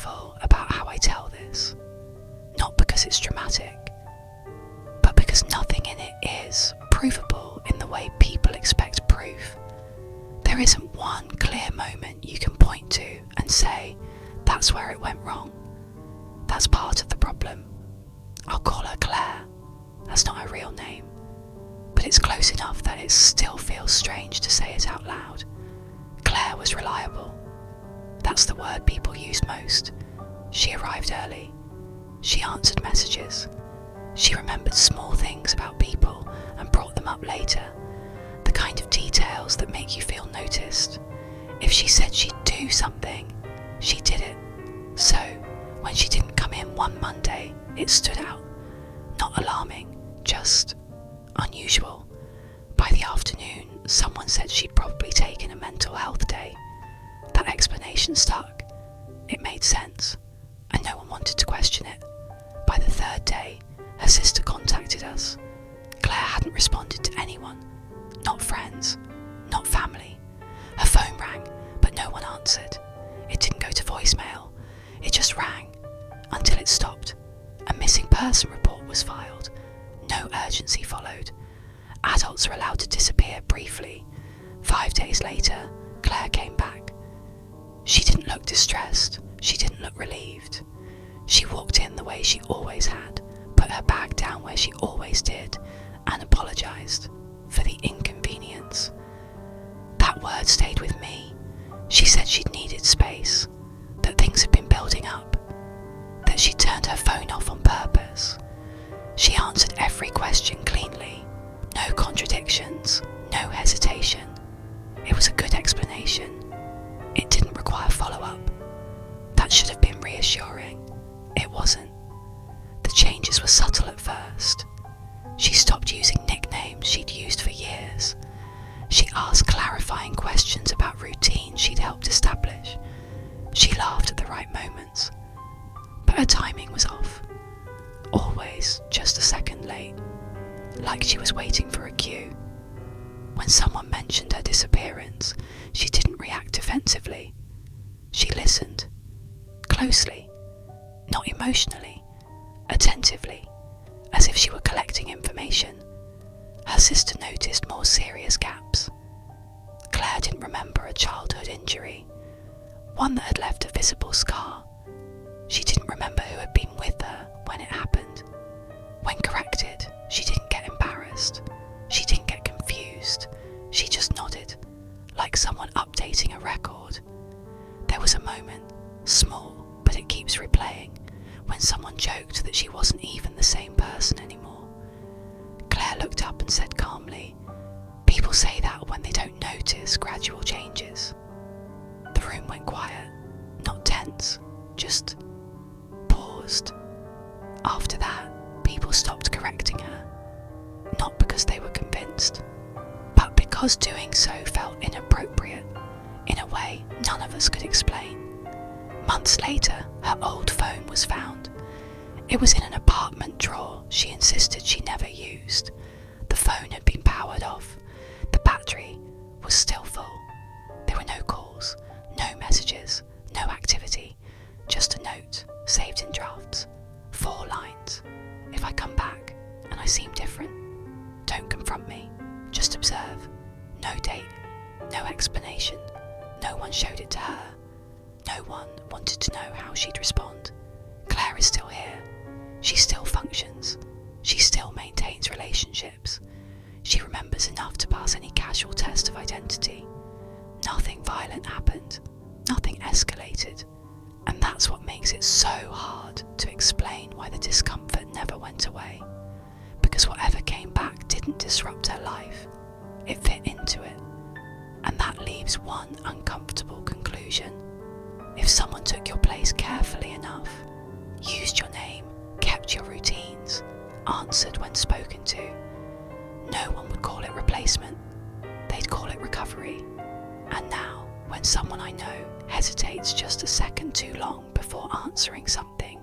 careful about how I tell this, not because it's dramatic, but because nothing in it is provable in the way people expect proof. There isn't one clear moment you can point to and say, that's where it went wrong. That's part of the problem. I'll call her Claire. That's not her real name, but it's close enough that it still feels strange to say it out loud. Claire was reliable. That's the word people use most. She arrived early. She answered messages. She remembered small things about people and brought them up later. The kind of details that make you feel noticed. If she said she'd do something, she did it. So, when she didn't come in one Monday, it stood out. Not alarming, just unusual. By the afternoon, someone said she'd probably taken a mental health day. That explanation stuck. It made sense, and no one wanted to question it. By the third day, her sister contacted us. Claire hadn't responded to anyone. Not friends, not family. Her phone rang, but no one answered. It didn't go to voicemail. It just rang, until it stopped. A missing person report was filed. No urgency followed. Adults are allowed to disappear briefly. 5 days later, Claire came back. She didn't look distressed. She didn't look relieved. She walked in the way she always had, put her bag down where she always did, and apologised for the inconvenience. That word stayed with me. She said she'd needed space, that things had been building up, that she'd turned her phone off on purpose. She answered every question cleanly. No contradictions, no hesitation. It was a good explanation. It didn't require follow-up. That should have been reassuring. It wasn't. The changes were subtle at first. She stopped using nicknames she'd used for years. She asked clarifying questions about routines she'd helped establish. She laughed at the right moments. But her timing was off. Always just a second late. Like she was waiting for a cue. When someone mentioned her disappearance, she didn't react defensively. She listened. Closely. Not emotionally. Attentively. As if she were collecting information. Her sister noticed more serious gaps. Claire didn't remember a childhood injury. One that had left a visible scar. She didn't remember who had been with her when it happened. When corrected, she didn't get embarrassed. She didn't get confused. She just nodded, like someone updating a record. There was a moment, small, but it keeps replaying, when someone joked that she wasn't even the same person anymore. Claire looked up and said calmly, "People say that when they don't notice gradual changes." The room went quiet, not tense, just paused. After that, people stopped correcting her, not because they were convinced, but because doing so felt inappropriate, in a way none of us could explain. Months later, her old phone was found. It was in an apartment drawer she insisted she never used. The phone had been powered off. The battery was still full. There were no calls, no messages, no activity, just a note saved in drafts. 4 lines. "If I come back and I seem different, don't confront me, just observe. No date, no explanation. No one showed it to her. No one wanted to know how she'd respond. Claire is still here. She still functions. She still maintains relationships. She remembers enough to pass any casual test of identity. Nothing violent happened. Nothing escalated. And that's what makes it so hard to explain why the discomfort never went away. Because whatever came back didn't disrupt her life. It fit into it. And that leaves one uncomfortable conclusion. If someone took your place carefully enough, used your name, kept your routines, answered when spoken to, no one would call it replacement. They'd call it recovery. And now, when someone I know hesitates just a second too long before answering something,